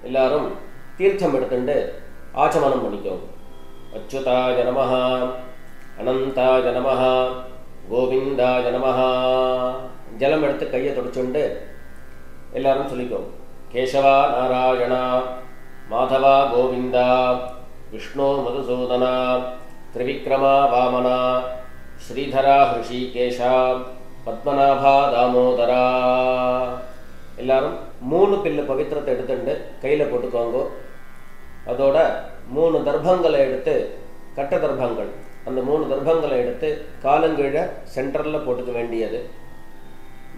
எல்லாரும் தீர்த்தம் எடுத்துட்டு ஆச்சமனம் பண்ணிக்கோங்க. அச்சுதாய நமஹ, அனந்தாய நமஹ, கோவிந்தாய நமஹ. ஜலம் எடுத்து கையை தொடச்சுண்டு எல்லாரும் சொல்லிக்கோங்க. கேசவா நாராயணா, மாதவா கோவிந்தா, விஷ்ணு மதுசூதனா, திரிவிக்ரமா வாமனா, ஸ்ரீதரா ஹிருஷிகேஷா, பத்மநாபா தாமோதரா. எல்லாரும் 3 பில்லு பவித்திரத்தை எடுத்துட்டு கையில் போட்டுக்கோங்க. அதோட 3 தர்ப்பங்களை எடுத்து, கட்ட தர்ப்பங்கள், அந்த 3 தர்ப்பங்களை எடுத்து காலங்கீழ சென்டரில் போட்டுக்க வேண்டியது.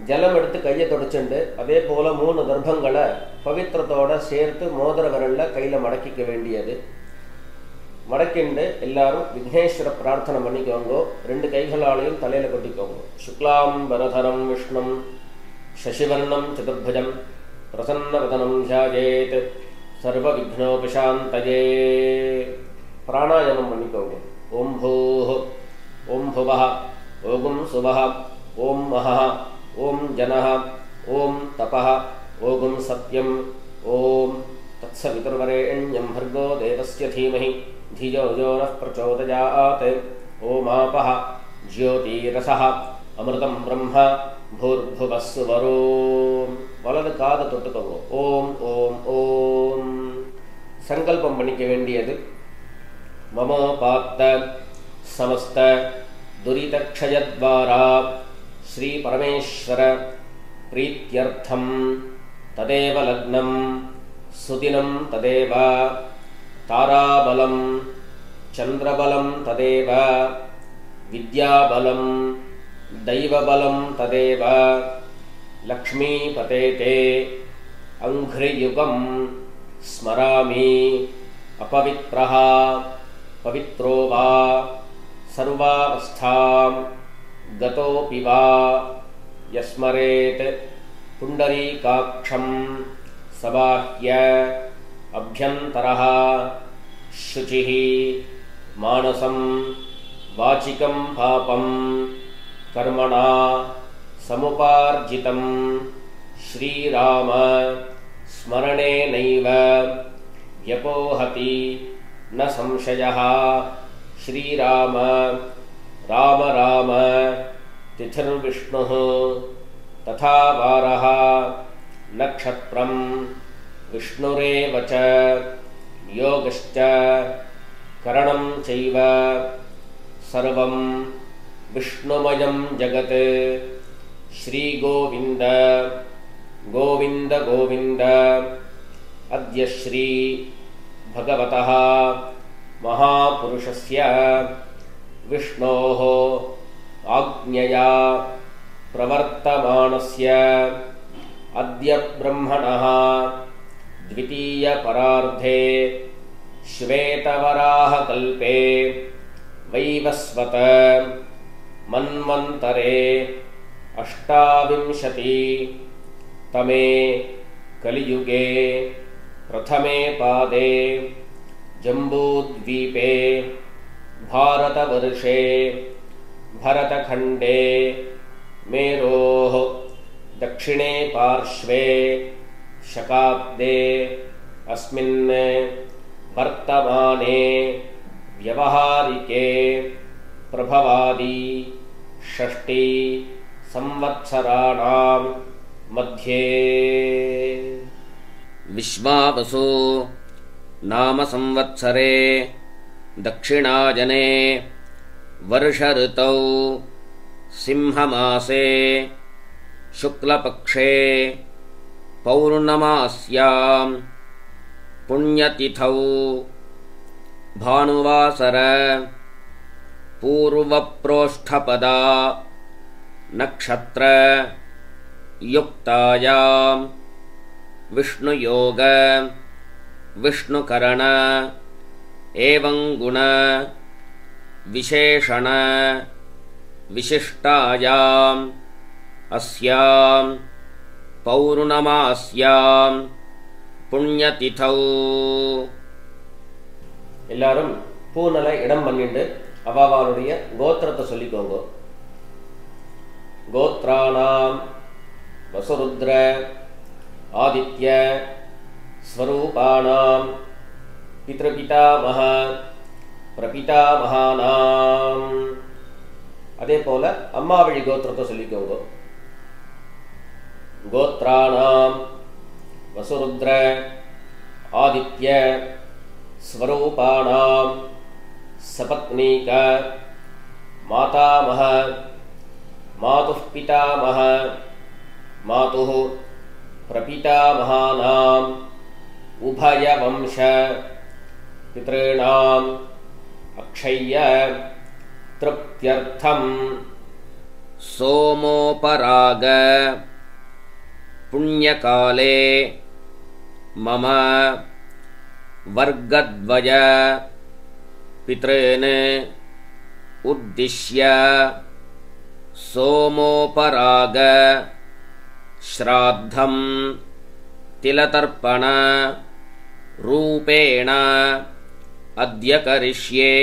ஜலம் எடுத்து கையை தொடச்சுண்டு அதே போல் 3 தர்ப்பங்களை பவித்திரத்தோடு சேர்த்து மோதிர விரலில் கையில் மடக்கிக்க வேண்டியது. மடக்கிண்டு எல்லாரும் விக்னேஸ்வர பிரார்த்தனை பண்ணிக்கோங்க. 2 கைகளாலையும் தலையில் கொட்டிக்கோங்க. சுக்லாம் வரதரம் விஷ்ணும் சசிவர்ணம் சதுர்புஜம் பிரசன்னவதனம் தியாயேத் சர்வ விக்னோபிசாந்தயே. பிராணாயாமம் பண்ணிக்கோங்க. ஓம் பூஹ், ஓம் புவஹ, ஓம் சுவஹ, ஓம் மஹஹ, ஓம் ஜனஹ, ஓம் தபஹ, ஓம் சத்யம், ஓம் தத்சவிதுர்வரேண்யம் भर्गो देवस्य धीमहि धियो यो नः प्रचोदयात्. ओमापः ज्योतिरसः अमृतं ब्रह्म भूर्भुवः सुवरो. வலது காதை தொட்டுக்கோங்க. ஓம் ஓம் ஓம். சங்கல்பம் பண்ணிக்க வேண்டியது. மமோபாத்த சமஸ்த துரிதக்ஷயத்வாரா ஸ்ரீ பரமேஸ்வர பிரீத்யர்த்தம் ததேவ லக்னம் சுதினம் ததேவ தாராபலம் சந்திரபலம் ததேவ வித்யாபலம் தைவபலம் ததேவ லக்ஷ்மீபதேதே அங்க்ரியுகம் ஸ்மராமி அபவித்ரஹ பவித்ரோ வா சர்வாவஸ்தாம் கதோபி வா யஸ்மரேத் புண்டரீகாக்ஷம் சபாஹ்ய அப்யந்தரஹ शुचिः मानसं वाचिकं पापं कर्मणा समुपार्जितं श्रीराम स्मरणेनैव व्यपोहति न संशयः. श्रीराम राम राम तिथिर्विष्णुः तथा वारः नक्षत्रं विष्णुरेव च योगश्च करणं चैव सर्वं विष्णुमयं जगत्. श्रीगोविन्द गोविन्द गोविन्द. अद्य श्री भगवतः महापुरुषस्य विष्णोः आज्ञया प्रवर्तमानस्य अद्य ब्रह्मणः द्वितीय परार्धे श्वेतवराहकल्पे वैवस्वत मन्वन्तरे 28तमे कलियुगे प्रथमे पादे जम्बूद्वीपे भारतवर्षे भरतखण्डे मेरोः दक्षिणे पार्श्वे शकाब्दे अस्मिन् वर्तमाने व्यवहारिके प्रभवादि 6 संवत्सराणां मध्ये विश्वावसु नाम संवत्सरे दक्षिणायने वर्षऋतौ सिंहमासे शुक्लपक्षे पौर्णमास्यां पुण्यतिथौ भानुवासर पूर्वप्रोष्ठपदा नक्षत्र युक्तायां विष्णुयोग विष्णुकरण एवं गुण विशेषण विशिष्टायाम् अस्यां पौर्णमास्यां पुण्यतिथौ. எல்லாரும் பூனல இடம் பண்ணிட்டு அவாவாளுடைய கோத்திரத்தை சொல்லிக்கோங்க. கோத்ராணாம் வசுருத்ர ஆதித்ய ஸ்வரூபாணாம் பித்ருபிதாமஹ பிரபிதாமஹானாம். அதே போல அம்மா வழி கோத்திரத்தை சொல்லிக்கோங்க. கோத்ராணாம் வசுருத்ர ஆதித்ய ஸ்வரூபாணாம் சபத்னீக மாதாமஹ மாதுः பிதாமஹ மாதுः பிரபிதாமஹானாம் உபயவம்ச பித்ருணாம் அக்ஷய்ய திருப்த்யர்த்தம் சோமோபராக புண்ணியகாலே மம வர்க்கத்வய பித்ருன் உத்திஷ்ய சோமோபராக ஸ்ராத்தம் திலதர்ப்பண ரூபேண அத்ய கரிஷ்யே.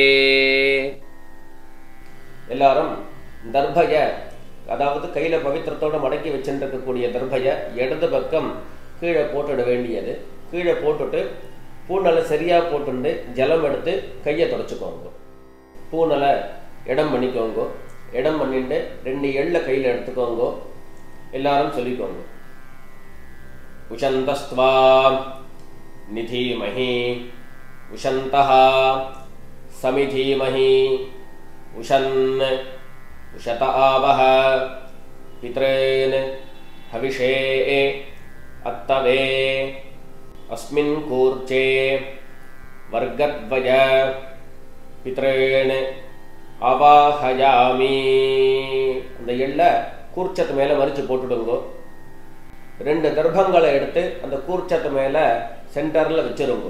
எல்லாரும் தர்பய, அதாவது கையில பவித்திரத்தோட மடக்கி வச்சுருக்கக்கூடிய தர்பய இடது பக்கம் கீழே போட்டுட வேண்டியது. கீழே போட்டுட்டு பூனலை சரியா போட்டுண்டு ஜலம் எடுத்து கையை தொடச்சுக்கோங்க. பூனலை இடம் பண்ணிக்கோங்க. இடம் பண்ணிட்டு 2 எள்ள கையில் எடுத்துக்கோங்க. எல்லாரும் சொல்லிக்கோங்க. உஷந்தஸ்த்வா நிதீமஹி உஷந்தஹ சமிதீமஹி உஷன் உஷத ஆவஹ பித்ரேன் ஹவிஷே அத்தவே அஸ்மின் கூர்ச்சே வர்க்கத்வய பித்ரேன் அவாஹயாமி. அந்த எள்ள கூர்ச்சத்து மேலே மறித்து போட்டுடுங்க. 2 தர்பங்களை எடுத்து அந்த கூர்ச்சத்து மேலே சென்டரில் வச்சிருங்க.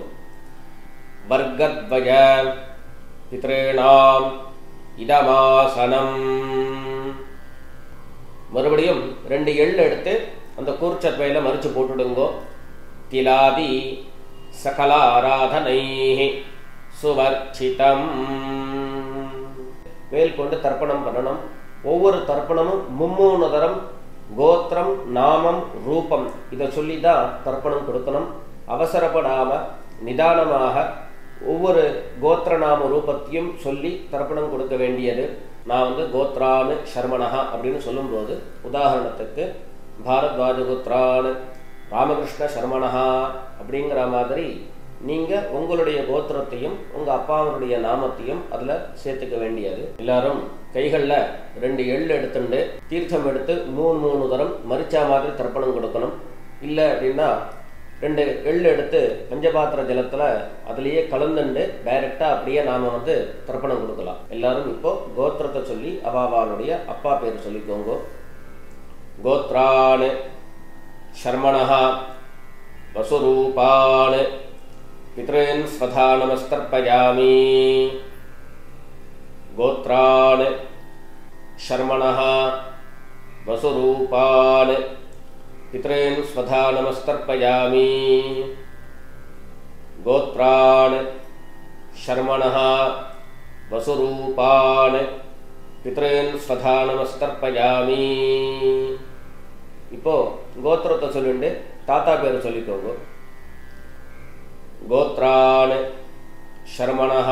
வர்க்கத்வய பித்ரேணாம் இதமாசனம். மறுபடியும் 2 எள்ளு எடுத்து அந்த கூர்ச்சத்து மேலே மறித்து போட்டுடுங்க. திலாதி சகல ஆராதனை சுவர்ச்சிதம். மேல் கொண்டு தர்ப்பணம் பண்ணணும். ஒவ்வொரு தர்ப்பணமும் 3 தரம் கோத்திரம் நாமம் ரூபம் இதை சொல்லி தான் தர்ப்பணம் கொடுக்கணும். அவசரப்படாம நிதானமாக ஒவ்வொரு கோத்திர நாம ரூபத்தையும் சொல்லி தர்ப்பணம் கொடுக்க வேண்டியது. நான் கோத்ரானு சர்மணஹா அப்படின்னு சொல்லும்போது, உதாரணத்துக்கு பாரத்வாஜ கோத்ரானு ராமகிருஷ்ண சர்மணஹா அப்படிங்கிற மாதிரி நீங்க உங்களுடைய கோத்திரத்தையும் உங்க அப்பாவுடைய நாமத்தையும் அதுல சேர்த்துக்க வேண்டியது. எல்லாரும் கைகள்ல 2 எள்ளு எடுத்துட்டு தீர்த்தம் எடுத்து 3 தரம் மரிச்சா மாதிரி தர்ப்பணம் கொடுக்கணும். இல்லை அப்படின்னா 2 எள்ளு எடுத்து பஞ்சபாத்திர ஜலத்துல அதுலயே கலந்துண்டு டைரக்டா அப்படியே நாம தர்ப்பணம் கொடுக்கலாம். எல்லாரும் இப்போ கோத்திரத்தை சொல்லி அவாவாளுடைய அப்பா பேர் சொல்லிக்கோங்க. கோத்ரான் சர்மணஹா வசுரூபான் பித்ரேன் ஸ்வதா நமஸ்தர்ப்பயாமி. கோத்ரான் சர்மணஹ வசுரூபான் பித்ரேன் ஸ்வதா நமஸ்தர்ப்பயாமி. கோத்ரான் சர்மணஹ வசுரூபான் பித்ரேன் ஸ்வதா நமஸ்தர்ப்பயாமி. இப்போ கோத்திரத்தை சொல்லிட்டு தாத்தா பேர் சொல்லிக்கோங்க. கோத்ரான் சர்மணஹ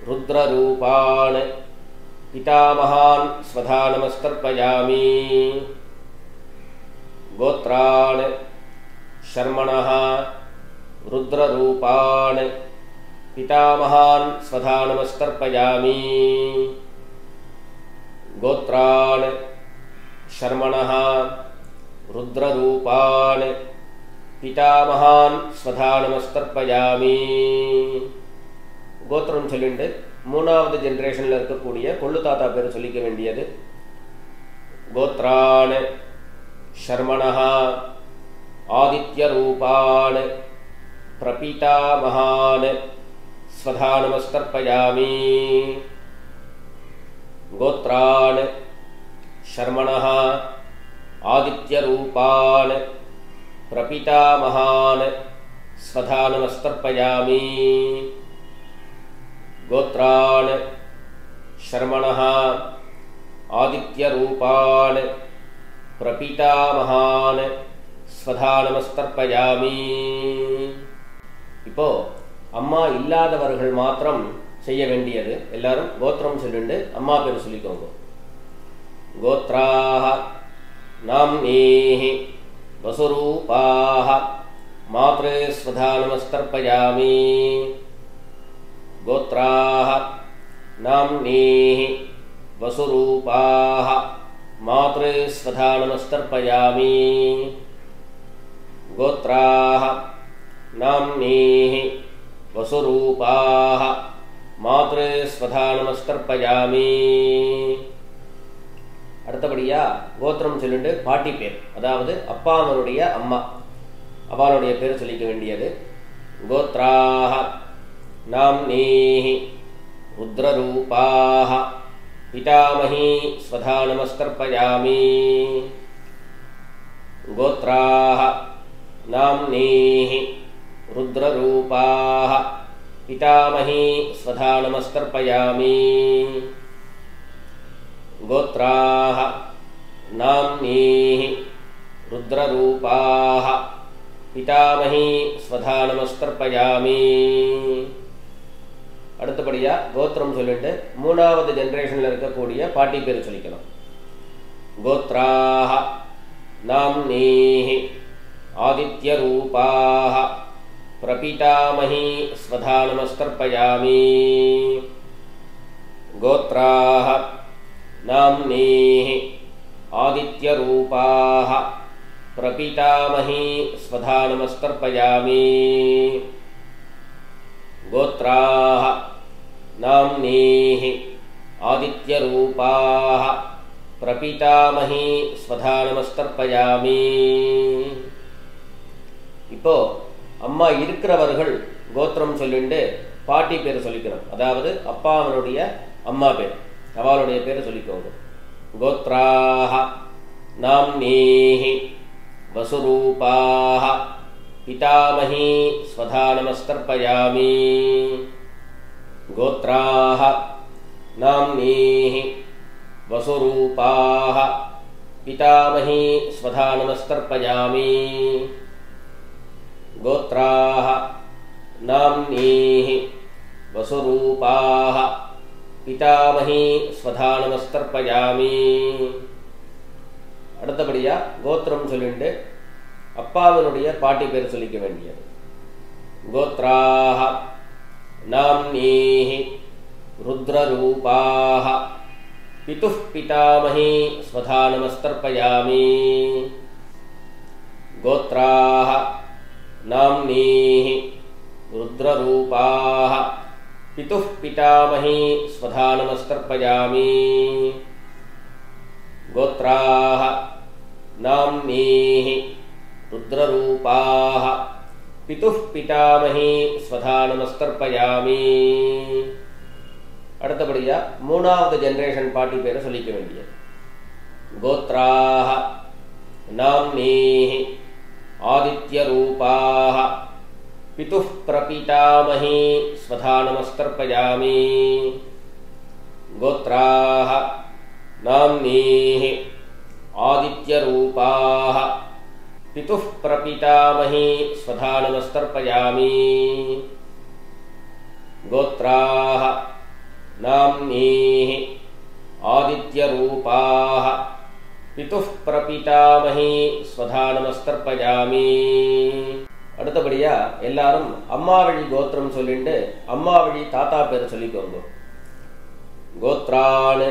ருத்ரரூபான் பிதாமஹான் ஸ்வதா நமஸ்தர்ப்பயாமி. கோத்ரான் சர்மணஹ ருத்ரரூபான் பிதாமஹான் ஸ்வதா நமஸ்தர்ப்பயாமி. கோத்ரான் சர்மணஹ ருத்ரரூபான் பிதாமஹான் ஸ்வதா நமஸ்தர்ப்பயாமி. கோத்திரம் சொல்லிட்டு 3வது ஜெனரேஷன்ல இருக்கக்கூடிய கொள்ளு தாத்தா பேர் சொல்லிக்க வேண்டியது. கோத்ரான் சர்மணஹ ஆதித்ய ரூபான் பிரபிதாமஹான் ஸ்வதா நமஸ்தர்ப்பயாமி. கோத்ரான் சர்மணஹ ஆதித்ய ரூபான் பிரபிதாமஹான் ஸ்வதா நமஸ்தர்ப்பயாமி. கோத்ரான் சர்மணஹ ஆதித்ய ரூபான் பிரபிதாமஹான் ஸ்வதா நமஸ்தர்ப்பயாமி. இப்போ அம்மா இல்லாதவர்கள் மாத்திரம் செய்ய வேண்டியது. எல்லாரும் கோத்திரம் சொல்லிட்டு அம்மா பேர் சொல்லிக்கோங்க. கோத்ராஹ நாம்னீஹி வசுரூபாஹ மாத்ரே ஸ்வதா நமஸ்தர்ப்பயாமி. கோத்ராஹ நாம்னீஹி வசுரூபாஹ மாத்ரே ஸ்வதா நமஸ்தர்ப்பயாமி. கோத்ராஹ நாம்னீஹி வசுரூபாஹ மாத்ரே ஸ்வதா நமஸ்தர்ப்பயாமி. அடுத்தபடியா கோத்திரம் சொல்லிட்டு பாட்டி பேர், அதாவது அப்பாவனுடைய அம்மா அவளுடைய பேர் சொல்லிக்க வேண்டியது. கோத்ராஹ நாம்னீஹி ருத்ரரூபாஹ பிதாமஹி ஸ்வதா நமஸ்தர்ப்பயாமி. கோத்ராஹ நாம்னீஹி ருத்ரரூபாஹ பிதாமஹி ஸ்வதா நமஸ்தர்ப்பயாமி. கோத்ராஹ நாம்னீஹி ருத்ரரூபாஹ பிதாமஹி ஸ்வதா நமஸ்தர்ப்பயாமி. அடுத்தபடியா கோத்திரம் சொல்லிட்டு மூணாவது ஜெனரேஷன்ல இருக்கக்கூடிய பாட்டி பேர் சொல்லிக்கணும். கோத்ராஹ நாம்னீஹி ஆதித்யரூபாஹ பிரபிதாமஹி ஸ்வதா நமஸ்தர்ப்பயாமி. கோத்ராஹ நாம்னீஹி ஆதித்யரூபாஹ பிரபிதாமஹி ஸ்வதா நமஸ்தர்ப்பயாமி. கோத்ராஹ நாம்னீஹி ஆதித்யரூபாஹ பிரபிதாமஹி ஸ்வதா நமஸ்தர்ப்பயாமி. இப்போ அம்மா இருக்கிறவர்கள் கோத்திரம் சொல்லிட்டு பாட்டி பேர் சொல்லிக்கணும். அதாவது அப்பாவனுடைய அம்மா பேர் அவளுடைய பேர் சொல்லிக்கோங்க. கோத்ராஹ நாம்னீஹி வசுரூபாஹ பிதாமஹி ஸ்வதா நமஸ்தர்ப்பயாமி. கோத்ராஹ நாம்னீஹி வசுரூபாஹ பிதாமஹி ஸ்வதா நமஸ்தர்ப்பயாமி. கோத்ராஹ நாம்னீஹி வசுரூபாஹ பிதாமஹி ஸ்வதா நமஸ்தர்ப்பயாமி. அடுத்தபடியா கோத்திரம் சொல்லிட்டு அப்பாவினுடைய பாட்டி பேர் சொல்லிக்க வேண்டியது. கோத்ராஹ நாம்னீஹி ருத்ரரூபாஹ பிதுஹ் பிதாமஹி ஸ்வதா நமஸ்தர்ப்பயாமி. கோத்ராஹ நாம்னீஹி ருத்ரரூபாஹ பிதுஹ் பிதாமஹி ஸ்வதா நமஸ்தர்ப்பயாமி. கோத்ராஹ நாம்னீஹி ருத்ரரூபாஹ பிதுஹ் பிதாமஹி ஸ்வதா நமஸ்தர்ப்பயாமி. அடுத்தபடியா மூணாவது ஜெனரேஷன் பாட்டி பேரை சொல்லிக்க வேண்டியது. கோத்ராஹ நாம்னீஹி ஆதித்யரூபாஹ பிதுஹ் பிரபிதாமஹி ஸ்வதா நமஸ்தர்ப்பயாமி. கோத்ராஹ நாம்னீஹி ஆதித்யரூபாஹ பிதுஹ் பிரபிதாமஹி ஸ்வதா நமஸ்தர்ப்பயாமி. கோத்ராஹ நாம்னீஹி ஆதித்யரூபாஹ பிதுஹ் பிரபிதாமஹி ஸ்வதா நமஸ்தர்ப்பயாமி. அடுத்தபடியா எல்லாரும் அம்மா வழி கோத்திரம் சொல்லிட்டு அம்மா வழி தாத்தா பேர் சொல்லிக்கோங்க. கோத்ரான்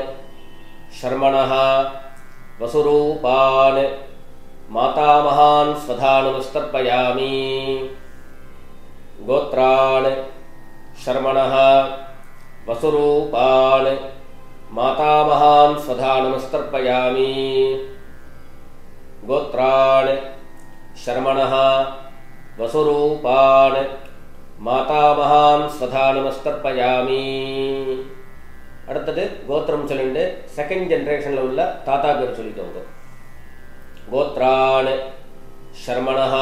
ஷர்மணஹ வசுரூபான் மாதாமஹான் ஸ்வதா நமஸ்தர்ப்பயாமி. கோத்ரான் ஷர்மணஹ வசுரூபான் மாதாமஹான் ஸ்வதா நமஸ்தர்ப்பயாமி. கோத்ரான் ஷர்மணஹ வசுரூபான் மாதாமஹான் ஸ்வதா நமஸ்தர்ப்பயாமி. அடுத்தது கோத்திரம் சொல்லிட்டு செகண்ட் ஜெனரேஷன்ல உள்ள தாத்தா பேர் சொல்லிக்கோங்க. கோத்ரான் ஷர்மணஹ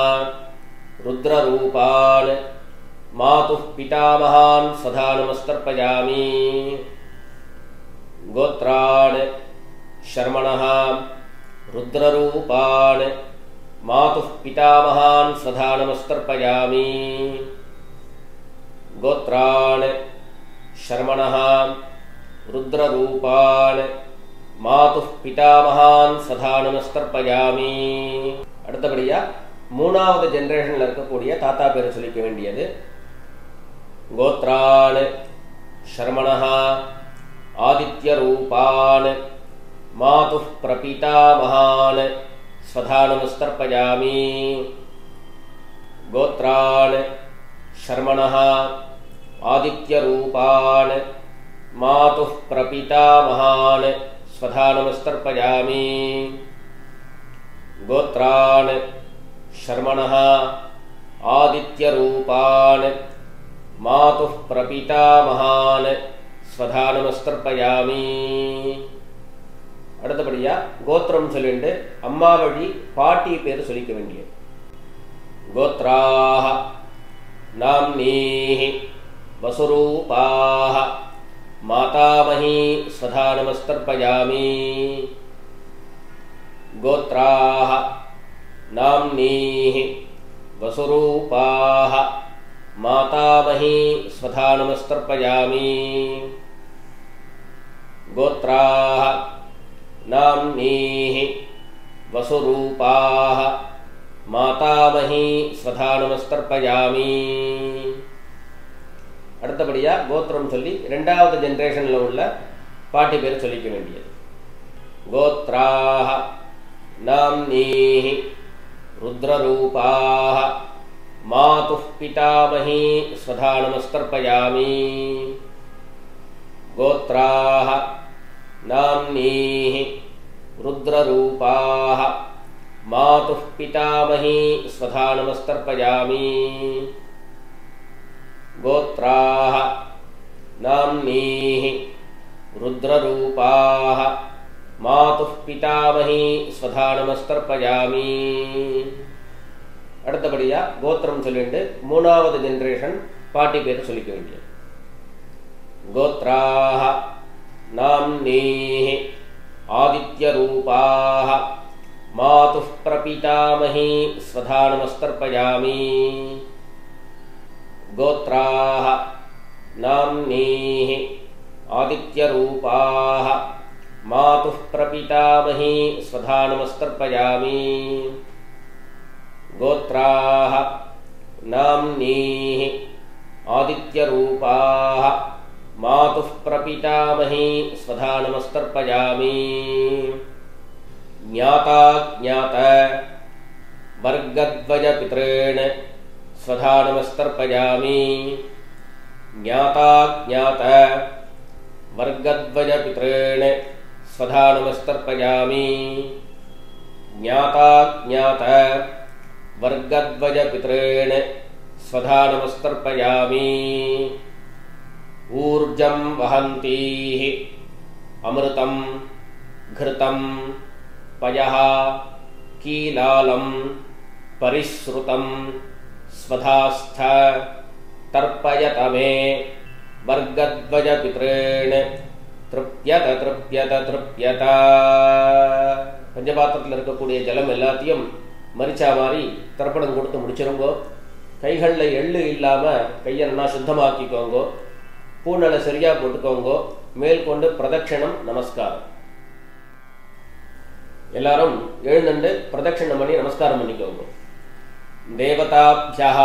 ருத்ரரூபான் மாதுः பிதாமஹான் ஸ்வதா நமஸ்தர்ப்பயாமி. கோத்ரான் ஷர்மணஹ ருத்ரரூபான் मातुः पितामहान् स्वधा नमस्तर्पयामि। गोत्रान् शर्मणः रुद्ररूपान् मातुः पितामहान् स्वधा नमस्तर्पयामि। அடுத்தபடியா மூணாவது ஜெனரேஷன்ல இருக்கக்கூடிய தாத்தா பேரை சொல்லிக்க வேண்டியது. கோத்ரான் शर्मणः आदित्यरूपान् मातुः प्रपितामहान् स्वधा नमस्तर्पयामि। गोत्रान् शर्मणः आदित्यरूपान् मातुः प्रपितामहान् स्वधा नमस्तर्पयामि। गोत्रान् शर्मणः आदित्यरूपान् मातुः प्रपितामहान् स्वधा नमस्तर्पयामि। அடுத்தபடியா கோத்திரம் சொல்லிட்டு அம்மா வழி பாட்டி பேர் சொல்லிக்க வேண்டியது. கோத்ராஹ நாம்னீஹி வசுரூபாஹ மாதாமஹி स्वधा नमस्तर्पयामि। गोत्राः नाम्नीः वसुरूपाः मातामही स्वधा नमस्तर्पयामि। गोत्राः नाम्नीः वसुरूपाः मातामही स्वधा नमस्तर्पयामि। அடுத்தபடியா கோத்திரம் சொல்லி இரண்டாவது ஜெனரேஷன்ல உள்ள பாட்டி பேர் சொல்லிக்க வேண்டியது. கோத்ராஹ नाम्नीः रुद्ररूपाः मातुः पितामही स्वधा नमस्तर्पयामि। गोत्राः नाम्नीः रुद्ररूपाः मातुः पितामही स्वधा नमस्तर्पयामि। गोत्राः नाम्नीः रुद्ररूपाः मातुः पितामही स्वधा नमस्तर्पयामि। அடுத்தபடியா கோத்திரம் சொல்லிட்டு மூணாவது ஜெனரேஷன் பாட்டி பேர் சொல்லிக்க வேண்டியது. கோத்ராஹ நாம்னீஹி ஆதித்யரூபாஹ மாதுः பிரபிதாமஹி स्वधा नमस्तर्पयामि। गोत्राः नाम्नीः आदित्यरूपाः मातुः प्रपितामही स्वधा नमस्तर्पयामि। गोत्राः नाम्नीः आदित्यरूपाः मातुः प्रपितामही स्वधा नमस्तर्पयामि। ज्ञाता ज्ञात वर्गद्वयपितॄन् स्वधा नमस्तर्पयामि। ज्ञाता ज्ञात वर्गद्वयपितॄन् स्वधा नमस्तर्पयामि। ज्ञाता ज्ञात वर्गद्वयपितॄन् स्वधा नमस्तर्पयामि। ऊर्जं वहन्तीः अमृतं घृतं पयः कीलालं परिश्रुतं स्वधास्थ तर्पयत मे वर्गद्वयपितॄन् तृप्यत तृप्यत तृप्यत। பஞ்சபாத்திரத்தில் இருக்கக்கூடிய ஜலம் எல்லாத்தையும் மரிச்சா மாதிரி தர்ப்பணம் கொடுத்து முடிச்சிருங்கோ. கைகளில் எள்ளு இல்லாமல் கையை நல்லா சுத்தமாக்கிக்கோங்கோ. பூநலை சரியாக போட்டுக்கோங்கோ. மேல் கொண்டு பிரதட்சணம் நமஸ்காரம். எல்லாரும் எழுந்துண்டு பிரதட்சணம் பண்ணி நமஸ்காரம் பண்ணிக்கோங்க. தேவதாப்யஹ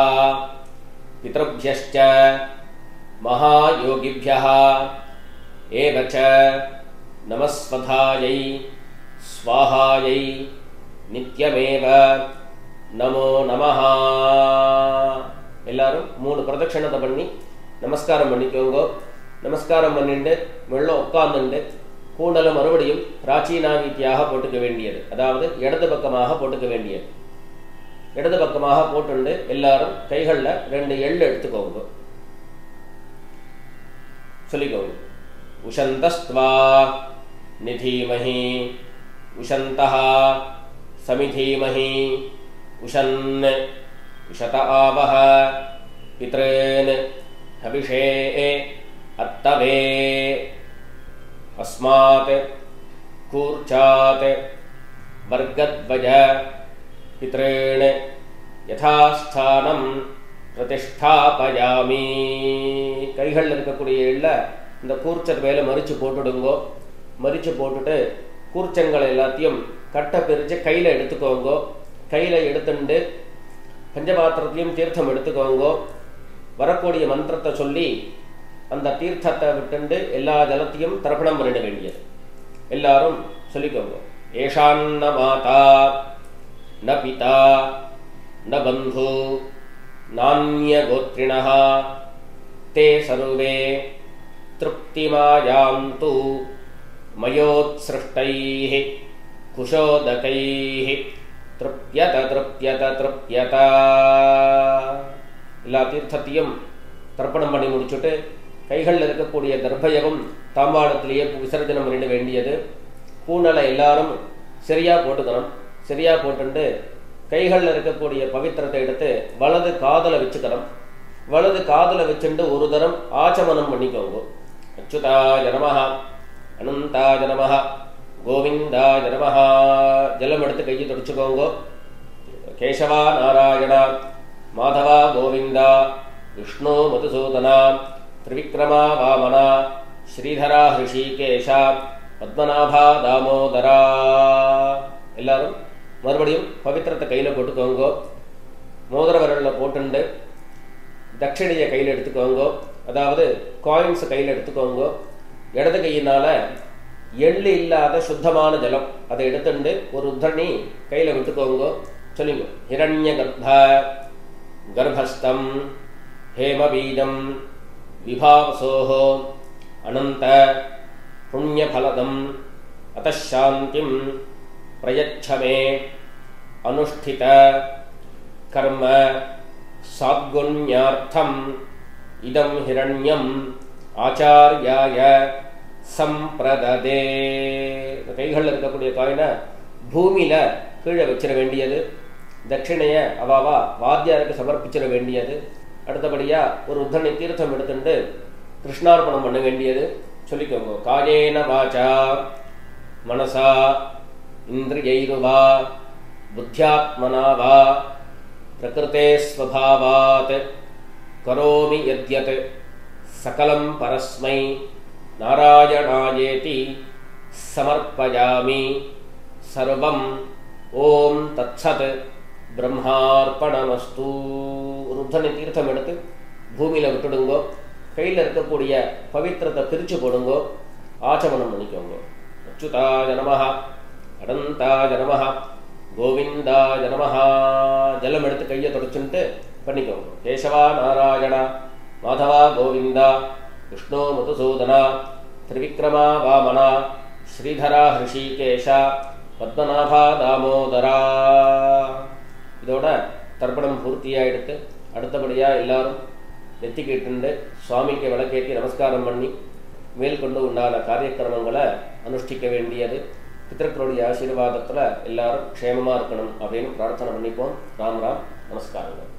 பித்ருப்யஷ்ச महायोगिभ्यः एव च नमस्वधायै स्वाहायै नित्यमेव नमो नमः। எல்லாரும் மூணு பிரதட்சணத்தை பண்ணி நமஸ்காரம் பண்ணிக்கோங்க. நமஸ்காரம் பண்ணிட்டு மெல்ல உட்கார்ந்துட்டு கூண்டலை மறுபடியும் பிராச்சீனாவீத்தியாக போட்டுக்க வேண்டியது. அதாவது இடது பக்கமாக போட்டுக்க வேண்டியது. இடது பக்கமாக போட்டுண்டு எல்லாரும் கைகளில் 2 எள்ளு எடுத்துக்கோங்க. சொல்லிக்கோங்க. உஷந்தஸ்த்வா நிதீமஹி உஷந்தஹ சமிதீமஹி உஷன் உஷத ஆவஹ பித்ரேன் ஹவிஷே அத்தவே அஸ்மாத் கூர்ச்சாத் வர்கத்வஜ பித்ரேண யதாஸ்தானம் பிரதிஷ்டாபயாமி. கைகளில் இருக்கக்கூடிய எள்ள இந்த கூர்ச்சர் மேலே மறித்து போட்டுடுங்கோ. மறித்து போட்டுட்டு கூர்ச்சங்களை எல்லாத்தையும் கட்டை பிரித்து கையில் எடுத்துக்கோங்கோ. கையில் எடுத்துட்டு பஞ்சபாத்திரத்தையும் தீர்த்தம் எடுத்துக்கோங்கோ. வரக்கூடிய மந்திரத்தை சொல்லி அந்த தீர்த்தத்தை விட்டுண்டு எல்லா ஜலத்தையும் தர்ப்பணம் பண்ணிட வேண்டியது. எல்லாரும் சொல்லிக்கோங்க. ஏஷான்ன மாதா ந பிதா ந பந்து நான்ய கோத்ரிணஹ தே சர்வே திருப்திமாயாந்து மயோத்ஸ்ருஷ்டைஹ குஷோதகைஹ திருப்யத திருப்யத திருப்யத. எல்லா தீர்த்தத்தையும் தர்ப்பணம் பண்ணி முடிச்சுட்டு கைகளில் இருக்கக்கூடிய தர்பயகம் தாம்பாளத்திலேயே விசர்ஜனம் பண்ணிட வேண்டியது. பூனலை எல்லாரும் சரியாக போட்டுக்கணும். சரியாக போட்டுட்டு கைகளில் இருக்கக்கூடிய பவித்திரத்தை எடுத்து வலது காதில் வச்சுக்கணும். வலது காதில் வச்சுட்டு ஒரு தரம் ஆச்சமனம் பண்ணிக்கோங்க. அச்சுதாய நமஹ, அனந்தாய நமஹ, கோவிந்தாய நமஹ. ஜலம் எடுத்து கையை தொடச்சுக்கோங்க. கேசவா நாராயணா, மாதவா கோவிந்தா, விஷ்ணு மதுசூதனா, திரிவிக்ரமா வாமனா, ஸ்ரீதரா ஹிருஷிகேஷா, பத்மநாபா தாமோதரா. எல்லாரும் மறுபடியும் பவித்திரத்தை கையில் போட்டுக்கோங்க. மோதிர விரலில் போட்டுண்டு தட்சிணையை கையில் எடுத்துக்கோங்க. அதாவது காயின்ஸை கையில் எடுத்துக்கோங்க. இடது கையினால் எள்ளு இல்லாத சுத்தமான ஜலம் அதை எடுத்துட்டு ஒரு உத்தரணி கையில் விட்டுக்கோங்க. சொல்லுங்க. ஹிரண்ய கர்ப்ப கர்ப்பஸ்தம் ஹேமபீஜம் விபாவசோஹோ அனந்த புண்ணியபலதம் அதாந்திம் பிரயச்சமே அனுஷ்டித கர்ம சாத்குண்யார்த்தம் இதம் ஹிரண்யம் ஆச்சார்யாய சம்பிரததே. கைகளில் இருக்கக்கூடிய காயினை பூமியில் கீழே வச்சிட வேண்டியது. தட்சிணையை அவாவா வாத்தியாருக்கு சமர்ப்பிச்சிட வேண்டியது. அடுத்தபடியாக ஒரு உத்தரணி தீர்த்தம் எடுத்துட்டு கிருஷ்ணார்ப்பணம் பண்ண வேண்டியது. சொல்லிக்கோங்க. காயேன வாசா மனசா இந்திரியைருவா புத்தியாத்மனா வா பிரகிருதே ஸ்வபாவாத் கரோமி யத்யத் சகலம் பரஸ்மை நாராயணாயேதி சமர்ப்பயாமி. சர்வம் ஓம் தத்சத் பிரம்மார்ப்பணமஸ்து. ஒரு உத்தரணி தீர்த்தம் எடுத்து பூமியில் விட்டுடுங்கோ. கையில் இருக்கக்கூடிய பவித்திரத்தை பிரித்து போடுங்கோ. ஆச்சமனம் பண்ணிக்கோங்க. அச்சுதாய நமஹ, அனந்தாய நமஹ, கோவிந்தாய நமஹ. ஜலம் எடுத்து கையை தொடச்சுட்டு பண்ணிக்கோங்க. கேசவா நாராயணா, மாதவா கோவிந்தா, விஷ்ணு மதுசூதனா, திரிவிக்ரமா வாமனா, ஸ்ரீதரா ஹிருஷிகேஷா, பத்மநாபா தாமோதரா. இதோட தர்ப்பணம் பூர்த்தியாக எடுத்து அடுத்தபடியாக எல்லாரும் நெத்திக்கிட்டு சுவாமிக்கு விளக்கேற்றி நமஸ்காரம் பண்ணி மேற்கொண்டு உண்டான காரியக்கிரமங்களை அனுஷ்டிக்க வேண்டியது. பித்தர்களுடைய ஆசீர்வாதத்தில் எல்லாரும் க்ஷேமமாக இருக்கணும் அப்படின்னு பிரார்த்தனை பண்ணிப்போம். ராம் ராம். நமஸ்காரங்கள்.